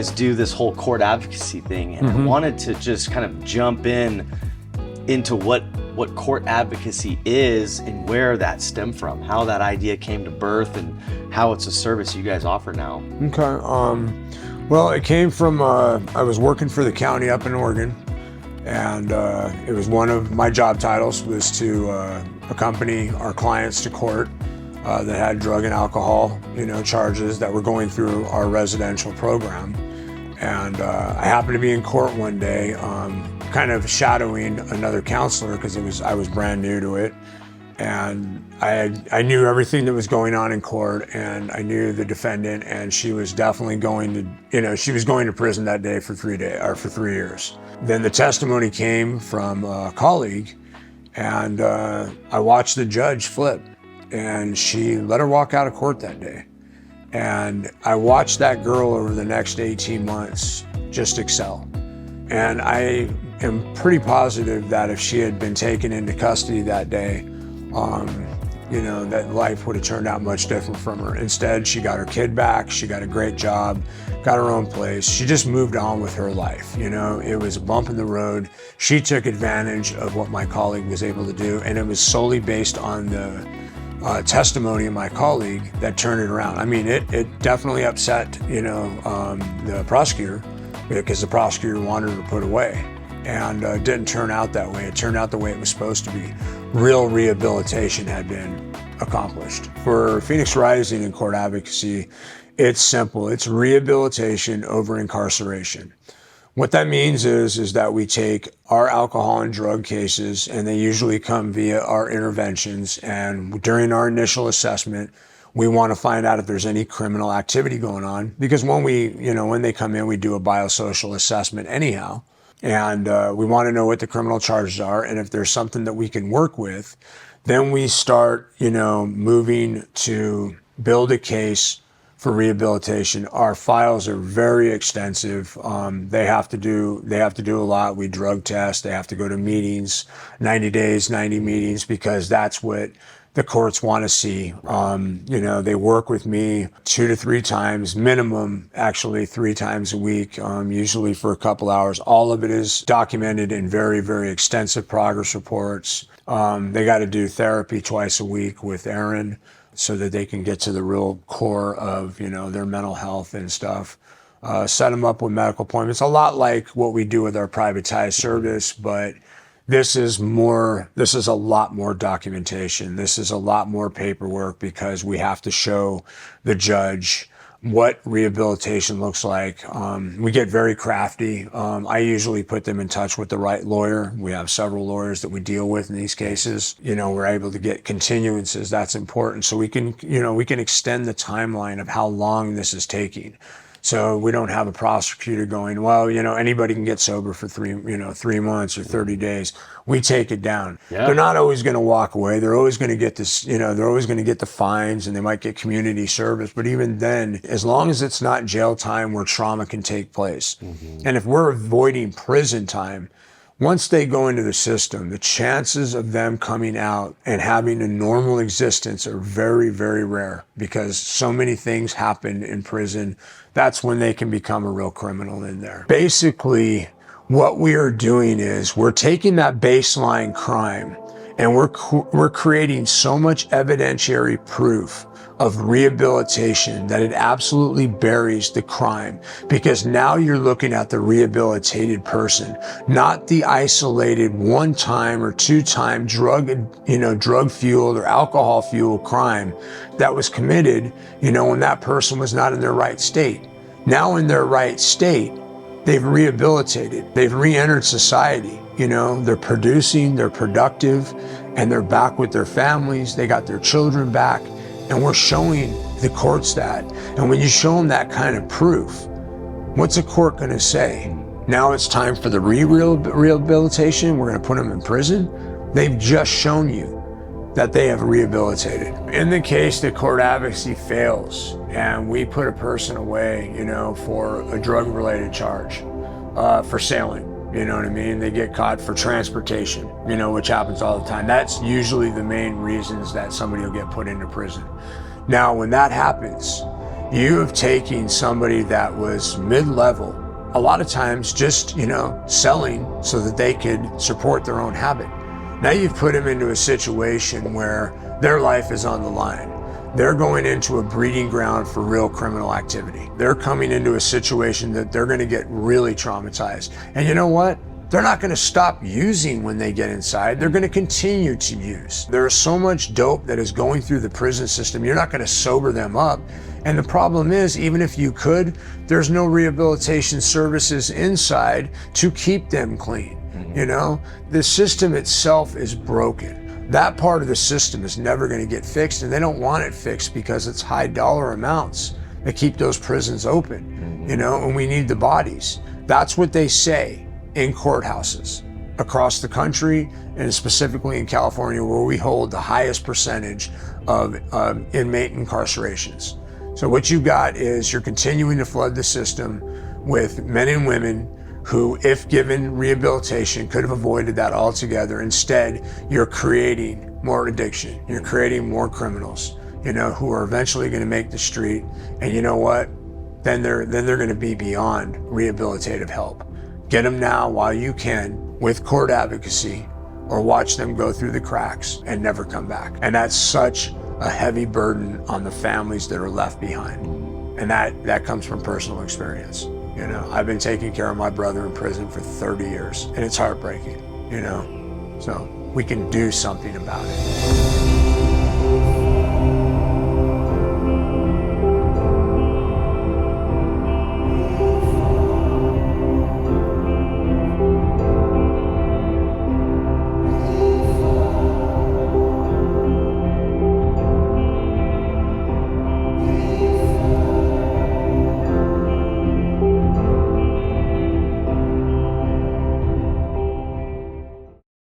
guys do this whole court advocacy thing, and I wanted to just kind of jump into what court advocacy is and where that stemmed from, how that idea came to birth, and how it's a service you guys offer now. Okay. Well, it came from, I was working for the county up in Oregon, and it was one of my job titles was to accompany our clients to court that had drug and alcohol, charges that were going through our residential program. And I happened to be in court one day, kind of shadowing another counselor because I was brand new to it. And I knew everything that was going on in court, and I knew the defendant, and she was definitely going to, she was going to prison that day for 3 years. Then the testimony came from a colleague, and I watched the judge flip, and she let her walk out of court that day. And I watched that girl over the next 18 months just excel. And I am pretty positive that if she had been taken into custody that day, that life would have turned out much different from her. Instead, she got her kid back, she got a great job, got her own place. She just moved on with her life. It was a bump in the road. She took advantage of what my colleague was able to do, and it was solely based on the testimony of my colleague that turned it around. I mean, it definitely upset, the prosecutor, because the prosecutor wanted her put away. And it didn't turn out that way. It turned out the way it was supposed to be. Real rehabilitation had been accomplished. For Phoenix Rising and court advocacy, it's simple. It's rehabilitation over incarceration. What that means is that we take our alcohol and drug cases, and they usually come via our interventions. And during our initial assessment, we want to find out if there's any criminal activity going on. Because when they come in, we do a biosocial assessment anyhow. And we want to know what the criminal charges are, and if there's something that we can work with, then we start, moving to build a case for rehabilitation. Our files are very extensive. They have to do a lot. We drug test. They have to go to meetings, 90 days, 90 meetings, because that's what the courts want to see. They work with me 2 to 3 times, minimum, actually 3 times a week, usually for a couple hours. All of it is documented in very, very extensive progress reports. They got to do therapy twice a week with Aaron so that they can get to the real core of, their mental health and stuff. Set them up with medical appointments, a lot like what we do with our privatized service, but this is a lot more documentation. This is a lot more paperwork, because we have to show the judge what rehabilitation looks like. We get very crafty. I usually put them in touch with the right lawyer. We have several lawyers that we deal with in these cases. We're able to get continuances. That's important. So we can extend the timeline of how long this is taking. So we don't have a prosecutor going, well, anybody can get sober for 3 months or 30 days. We take it down. Yeah. They're not always going to walk away. They're always going to get this, they're always going to get the fines, and they might get community service. But even then, as long as it's not jail time where trauma can take place. And if we're avoiding prison time, once they go into the system, the chances of them coming out and having a normal existence are very, very rare, because so many things happen in prison. That's when they can become a real criminal in there. Basically, what we are doing is we're taking that baseline crime, and we're creating so much evidentiary proof of rehabilitation that it absolutely buries the crime, because now you're looking at the rehabilitated person, not the isolated 1-time or 2-time drug fueled or alcohol fueled crime that was committed, when that person was not in their right state. Now in their right state, they've rehabilitated, they've re-entered society, they're producing, they're productive, and they're back with their families, they got their children back. And we're showing the courts that. And when you show them that kind of proof, what's a court going to say? Now it's time for the rehabilitation. We're going to put them in prison. They've just shown you that they have rehabilitated. In the case that court advocacy fails and we put a person away, for a drug-related charge, for sailing, you know what I mean? They get caught for transportation, which happens all the time. That's usually the main reasons that somebody will get put into prison. Now, when that happens, You have taken somebody that was mid-level, a lot of times just, selling so that they could support their own habit. Now you've put them into a situation where their life is on the line. They're going into a breeding ground for real criminal activity. They're coming into a situation that they're going to get really traumatized. And you know what? They're not going to stop using when they get inside. They're going to continue to use. There's so much dope that is going through the prison system. You're not going to sober them up. And the problem is, even if you could, there's no rehabilitation services inside to keep them clean. The system itself is broken. That part of the system is never going to get fixed, and they don't want it fixed because it's high dollar amounts that keep those prisons open, and we need the bodies. That's what they say in courthouses across the country, and specifically in California, where we hold the highest percentage of inmate incarcerations. So what you got is you're continuing to flood the system with men and women who, if given rehabilitation, could have avoided that altogether. Instead, you're creating more addiction. You're creating more criminals, who are eventually going to make the street. And you know what? Then they're going to be beyond rehabilitative help. Get them now while you can with court advocacy, or watch them go through the cracks and never come back. And that's such a heavy burden on the families that are left behind. And that comes from personal experience. I've been taking care of my brother in prison for 30 years, and it's heartbreaking, so we can do something about it.